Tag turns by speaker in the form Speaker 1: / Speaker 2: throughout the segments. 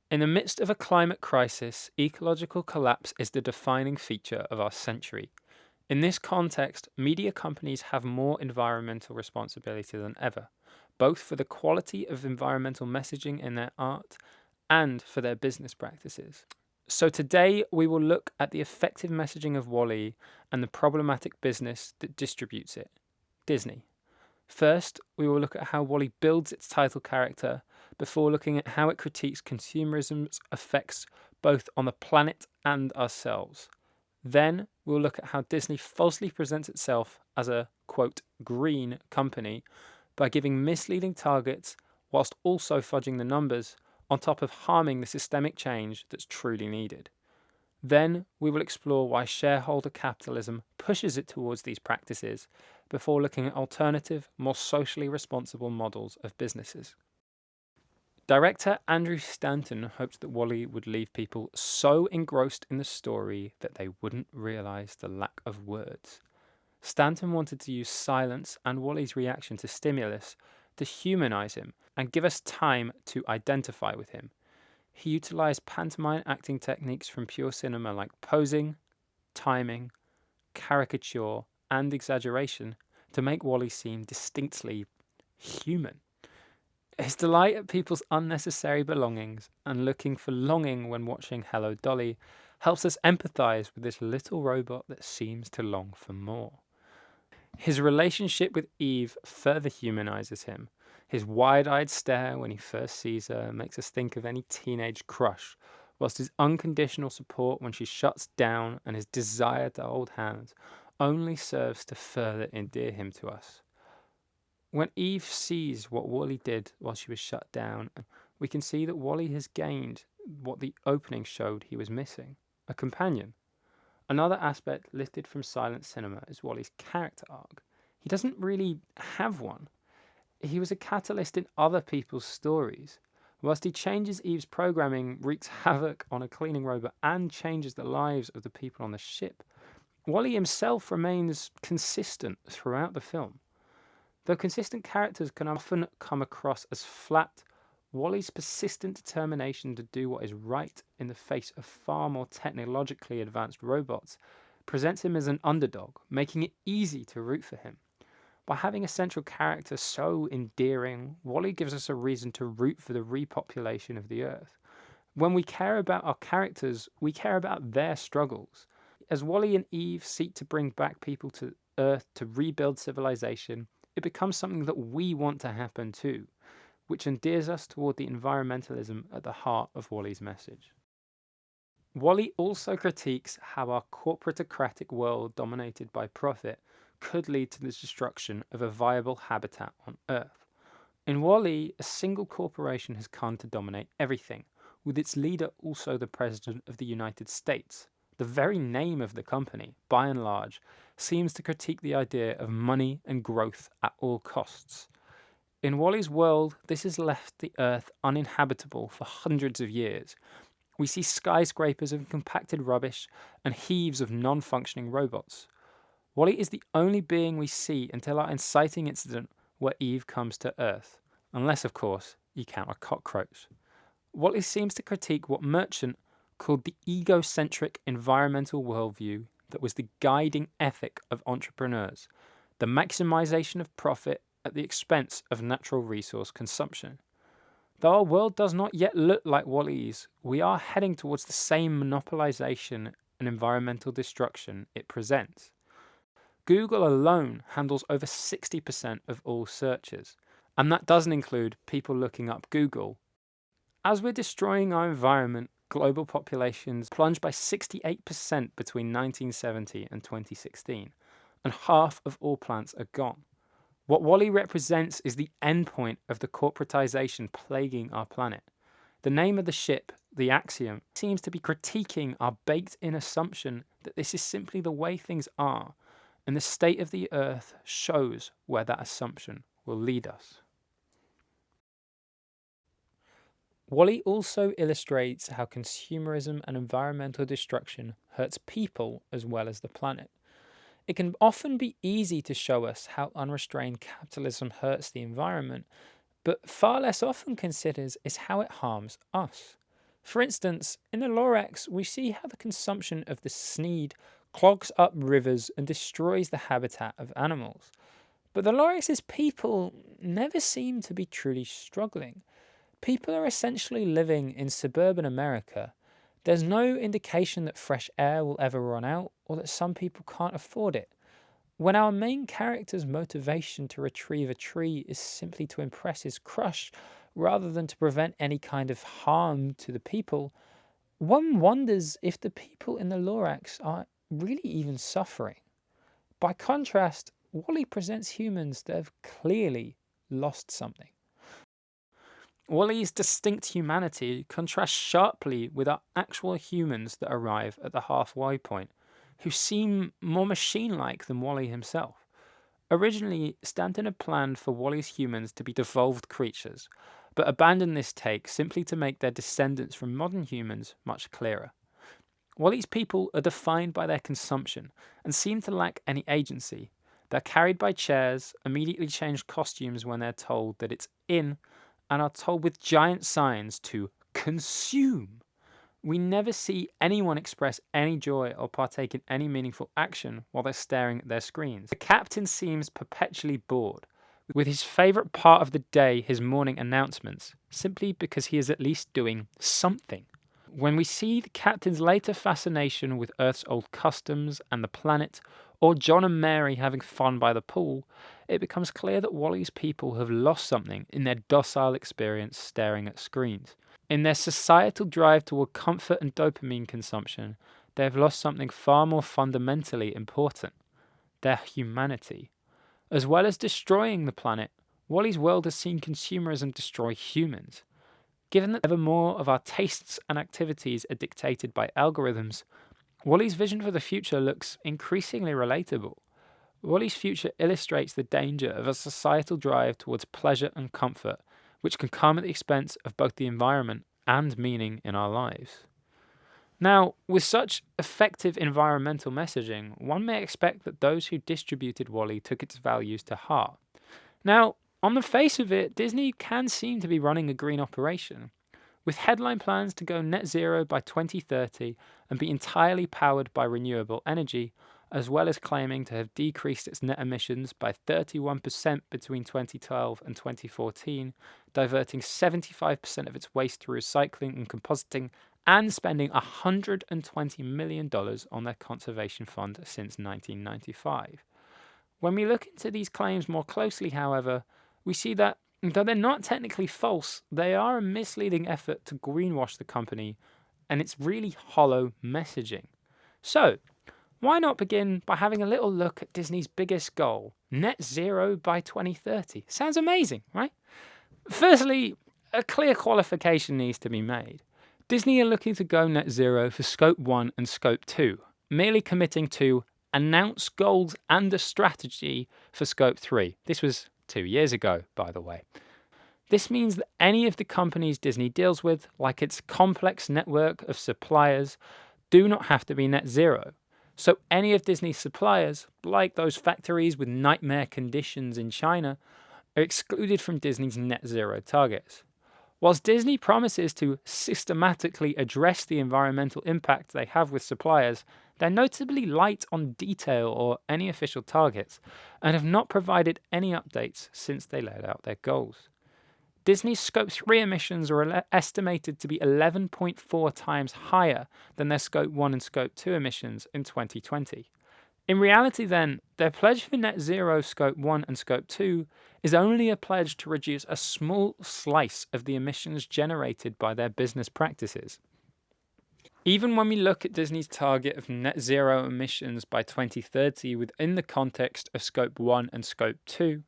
Speaker 1: In the midst of a climate crisis, ecological collapse is the defining feature of our century. In this context, media companies have more environmental responsibility than ever, both for the quality of environmental messaging in their art and for their business practices. So today we will look at the effective messaging of WallE and the problematic business that distributes it, Disney. First, we will look at how WallE builds its title character before looking at how it critiques consumerism's effects both on the planet and ourselves. Then we'll look at how Disney falsely presents itself as a, quote, green company by giving misleading targets whilst also fudging the numbers, on top of harming the systemic change that's truly needed. Then we will explore why shareholder capitalism pushes it towards these practices before looking at alternative, more socially responsible models of businesses. Director Andrew Stanton hoped that WallE would leave people so engrossed in the story that they wouldn't realise the lack of words. Stanton wanted to use silence and WallE's reaction to stimulus to humanise him and give us time to identify with him. He utilised pantomime acting techniques from pure cinema like posing, timing, caricature, and exaggeration to make WallE seem distinctly human. His delight at people's unnecessary belongings and looking for longing when watching Hello Dolly helps us empathise with this little robot that seems to long for more. His relationship with Eve further humanises him. His wide-eyed stare when he first sees her makes us think of any teenage crush, whilst his unconditional support when she shuts down and his desire to hold hands only serves to further endear him to us. When Eve sees what WallE did while she was shut down, we can see that WallE has gained what the opening showed he was missing, a companion. Another aspect lifted from silent cinema is WallE's character arc. He doesn't really have one. He was a catalyst in other people's stories. Whilst he changes Eve's programming, wreaks havoc on a cleaning robot, and changes the lives of the people on the ship, WallE himself remains consistent throughout the film. Though consistent characters can often come across as flat, WallE's persistent determination to do what is right in the face of far more technologically advanced robots presents him as an underdog, making it easy to root for him. By having a central character so endearing, WallE gives us a reason to root for the repopulation of the Earth. When we care about our characters, we care about their struggles. As WallE and Eve seek to bring back people to Earth to rebuild civilization, it becomes something that we want to happen too, which endears us toward the environmentalism at the heart of WallE's message. WallE also critiques how our corporatocratic world dominated by profit could lead to the destruction of a viable habitat on Earth. In WallE, a single corporation has come to dominate everything, with its leader also the President of the United States. The very name of the company, by and large, seems to critique the idea of money and growth at all costs. In WallE's world, this has left the Earth uninhabitable for hundreds of years. We see skyscrapers of compacted rubbish and heaves of non-functioning robots. WallE is the only being we see until our inciting incident where Eve comes to Earth, unless, of course, you count a cockroach. WallE seems to critique what Merchant called the egocentric environmental worldview that was the guiding ethic of entrepreneurs, the maximization of profit at the expense of natural resource consumption. Though our world does not yet look like WallE's, we are heading towards the same monopolization and environmental destruction it presents. Google alone handles over 60% of all searches, and that doesn't include people looking up Google. As we're destroying our environment, global populations plunged by 68% between 1970 and 2016, and half of all plants are gone. What WallE represents is the endpoint of the corporatization plaguing our planet. The name of the ship, the Axiom, seems to be critiquing our baked-in assumption that this is simply the way things are, and the state of the Earth shows where that assumption will lead us. WallE also illustrates how consumerism and environmental destruction hurts people as well as the planet. It can often be easy to show us how unrestrained capitalism hurts the environment, but far less often considers is how it harms us. For instance, in the Lorax, we see how the consumption of the Sneed clogs up rivers and destroys the habitat of animals. But the Lorax's people never seem to be truly struggling. People are essentially living in suburban America. There's no indication that fresh air will ever run out or that some people can't afford it. When our main character's motivation to retrieve a tree is simply to impress his crush rather than to prevent any kind of harm to the people, one wonders if the people in the Lorax are really even suffering. By contrast, WallE presents humans that have clearly lost something. WallE's distinct humanity contrasts sharply with our actual humans that arrive at the halfway point, who seem more machine-like than WallE himself. Originally, Stanton had planned for WallE's humans to be devolved creatures, but abandoned this take simply to make their descendants from modern humans much clearer. WallE's people are defined by their consumption and seem to lack any agency. They're carried by chairs, immediately change costumes when they're told that it's in, and are told with giant signs to consume. We never see anyone express any joy or partake in any meaningful action while they're staring at their screens. The captain seems perpetually bored, with his favourite part of the day his morning announcements, simply because he is at least doing something. When we see the captain's later fascination with Earth's old customs and the planet, or John and Mary having fun by the pool, it becomes clear that WallE's people have lost something in their docile experience staring at screens. In their societal drive toward comfort and dopamine consumption, they have lost something far more fundamentally important: their humanity. As well as destroying the planet, WallE's world has seen consumerism destroy humans. Given that ever more of our tastes and activities are dictated by algorithms, WallE's vision for the future looks increasingly relatable. WallE's future illustrates the danger of a societal drive towards pleasure and comfort, which can come at the expense of both the environment and meaning in our lives. Now, with such effective environmental messaging, one may expect that those who distributed WallE took its values to heart. Now, on the face of it, Disney can seem to be running a green operation. With headline plans to go net zero by 2030 and be entirely powered by renewable energy, as well as claiming to have decreased its net emissions by 31% between 2012 and 2014, diverting 75% of its waste through recycling and compositing, and spending $120 million on their conservation fund since 1995. When we look into these claims more closely, however, we see that, though they're not technically false, they are a misleading effort to greenwash the company, and it's really hollow messaging. So, why not begin by having a little look at Disney's biggest goal, net zero by 2030? Sounds amazing, right? Firstly, a clear qualification needs to be made. Disney are looking to go net zero for Scope 1 and Scope 2, merely committing to announce goals and a strategy for Scope 3. This was 2 years ago, by the way. This means that any of the companies Disney deals with, like its complex network of suppliers, do not have to be net zero. So any of Disney's suppliers, like those factories with nightmare conditions in China, are excluded from Disney's net zero targets. Whilst Disney promises to systematically address the environmental impact they have with suppliers, they're notably light on detail or any official targets, and have not provided any updates since they laid out their goals. Disney's Scope 3 emissions are estimated to be 11.4 times higher than their Scope 1 and Scope 2 emissions in 2020. In reality then, their pledge for net zero Scope 1 and Scope 2 is only a pledge to reduce a small slice of the emissions generated by their business practices. Even when we look at Disney's target of net zero emissions by 2030 within the context of Scope 1 and Scope 2,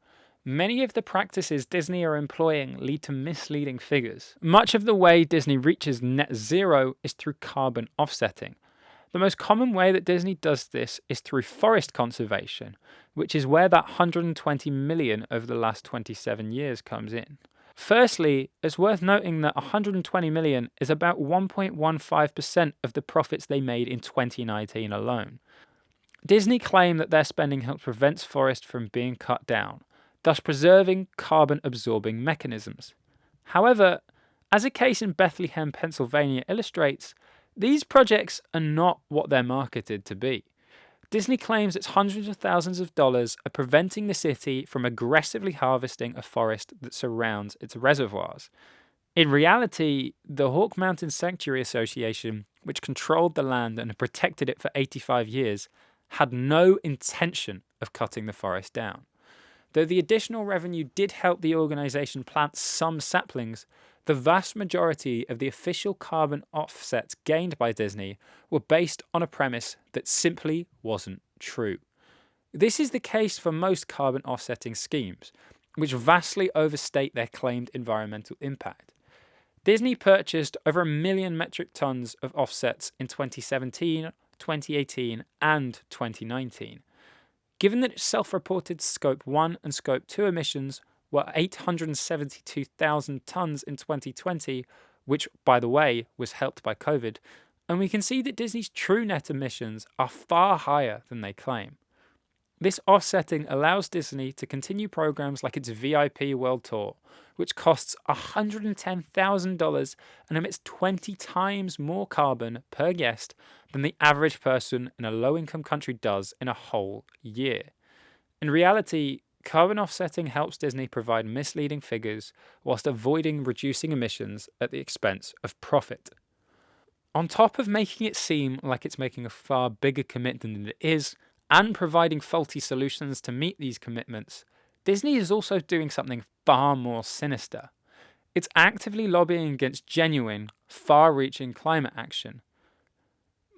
Speaker 1: many of the practices Disney are employing lead to misleading figures. Much of the way Disney reaches net zero is through carbon offsetting. The most common way that Disney does this is through forest conservation, which is where that $120 million over the last 27 years comes in. Firstly, it's worth noting that $120 million is about 1.15% of the profits they made in 2019 alone. Disney claim that their spending helps prevent forests from being cut down, thus preserving carbon-absorbing mechanisms. However, As a case in Bethlehem, Pennsylvania illustrates, these projects are not what they're marketed to be. Disney claims its hundreds of thousands of dollars are preventing the city from aggressively harvesting a forest that surrounds its reservoirs. In reality, the Hawk Mountain Sanctuary Association, which controlled the land and protected it for 85 years, had no intention of cutting the forest down. Though the additional revenue did help the organization plant some saplings, the vast majority of the official carbon offsets gained by Disney were based on a premise that simply wasn't true. This is the case for most carbon offsetting schemes, which vastly overstate their claimed environmental impact. Disney purchased over 1 million metric tons of offsets in 2017, 2018, and 2019. Given that its self-reported Scope 1 and Scope 2 emissions were 872,000 tons in 2020, which, by the way, was helped by COVID, and we can see that Disney's true net emissions are far higher than they claim. This offsetting allows Disney to continue programs like its VIP World Tour, which costs $110,000 and emits 20 times more carbon per guest than the average person in a low-income country does in a whole year. In reality, carbon offsetting helps Disney provide misleading figures whilst avoiding reducing emissions at the expense of profit. On top of making it seem like it's making a far bigger commitment than it is, and providing faulty solutions to meet these commitments, Disney is also doing something far more sinister. It's actively lobbying against genuine, far-reaching climate action.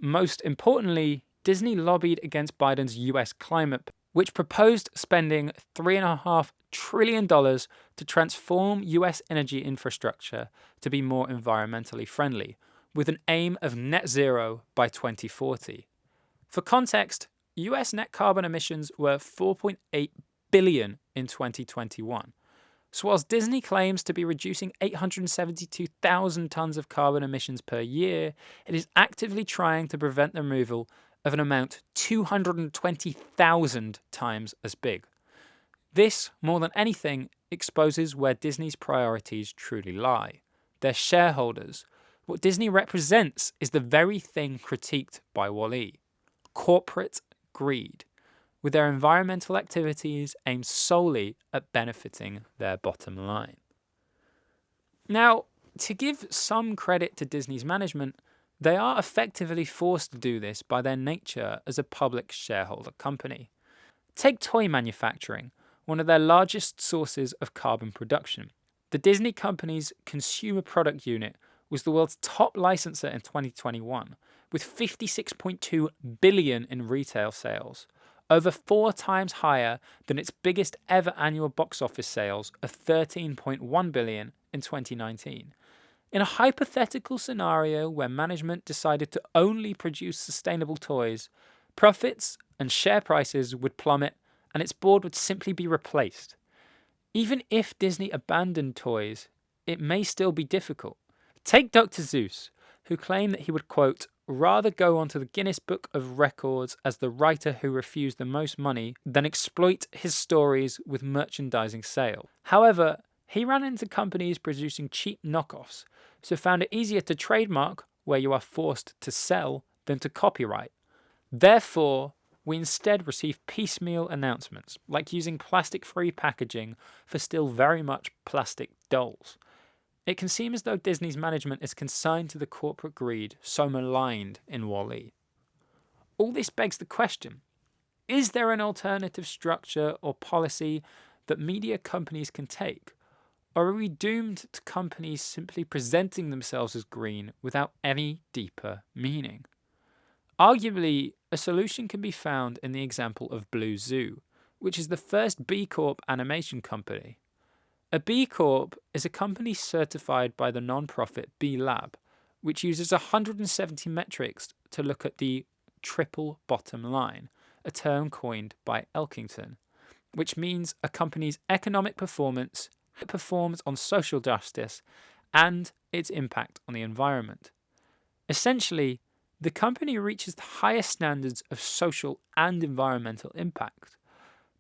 Speaker 1: Most importantly, Disney lobbied against Biden's US climate, which proposed spending $3.5 trillion to transform US energy infrastructure to be more environmentally friendly, with an aim of net zero by 2040. For context, US net carbon emissions were 4.8 billion in 2021. So whilst Disney claims to be reducing 872,000 tons of carbon emissions per year, it is actively trying to prevent the removal of an amount 220,000 times as big. This, more than anything, exposes where Disney's priorities truly lie. Their shareholders. What Disney represents is the very thing critiqued by WallE: corporate greed, with their environmental activities aimed solely at benefiting their bottom line. Now, to give some credit to Disney's management, they are effectively forced to do this by their nature as a public shareholder company. Take toy manufacturing, one of their largest sources of carbon production. The Disney company's consumer product unit was the world's top licensor in 2021, with 56.2 billion in retail sales, over 4 times higher than its biggest ever annual box office sales of 13.1 billion in 2019. In a hypothetical scenario where management decided to only produce sustainable toys, profits and share prices would plummet and its board would simply be replaced. Even if Disney abandoned toys, it may still be difficult. Take Dr. Seuss, who claimed that he would, quote, rather go onto the Guinness Book of Records as the writer who refused the most money than exploit his stories with merchandising sales. However, he ran into companies producing cheap knockoffs, so found it easier to trademark, where you are forced to sell, than to copyright. Therefore, we instead receive piecemeal announcements, like using plastic-free packaging for still very much plastic dolls. It can seem as though Disney's management is consigned to the corporate greed so maligned in WallE. All this begs the question, is there an alternative structure or policy that media companies can take? Or are we doomed to companies simply presenting themselves as green without any deeper meaning? Arguably, a solution can be found in the example of Blue Zoo, which is the first B Corp animation company. A B Corp is a company certified by the non-profit B Lab, which uses 170 metrics to look at the triple bottom line, a term coined by Elkington, which means a company's economic performance, how it performs on social justice, and its impact on the environment. Essentially, the company reaches the highest standards of social and environmental impact.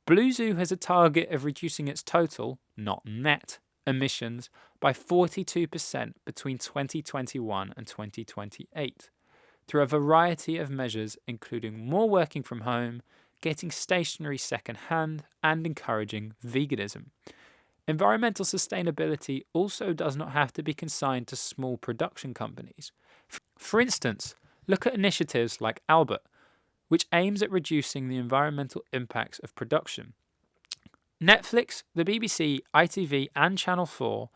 Speaker 1: Blue Zoo has a target of reducing its total, not net, emissions by 42% between 2021 and 2028 through a variety of measures, including more working from home, getting stationery secondhand, and encouraging veganism. Environmental sustainability also does not have to be consigned to small production companies. For instance, look at initiatives like Albert, which aims at reducing the environmental impacts of production. Netflix, the BBC, ITV, and Channel 4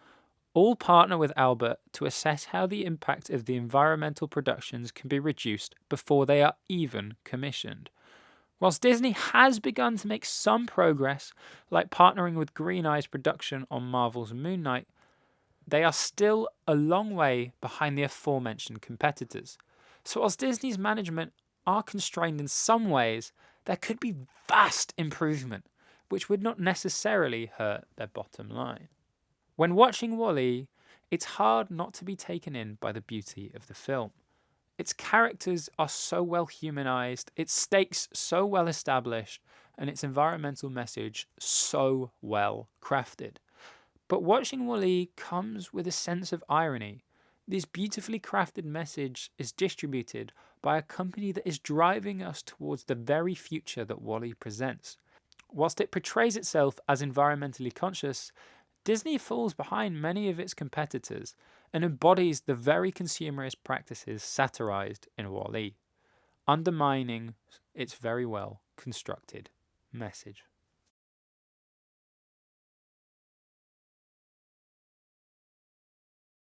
Speaker 1: all partner with Albert to assess how the impact of the environmental productions can be reduced before they are even commissioned. Whilst Disney has begun to make some progress, like partnering with Green Eyes Production on Marvel's Moon Knight, they are still a long way behind the aforementioned competitors. So whilst Disney's management are constrained in some ways, there could be vast improvement, which would not necessarily hurt their bottom line. When watching WallE, it's hard not to be taken in by the beauty of the film. Its characters are so well humanized, its stakes so well established, and its environmental message so well crafted. But watching WallE comes with a sense of irony. This beautifully crafted message is distributed by a company that is driving us towards the very future that WallE presents. Whilst it portrays itself as environmentally conscious, Disney falls behind many of its competitors and embodies the very consumerist practices satirized in WallE, undermining its very well constructed message.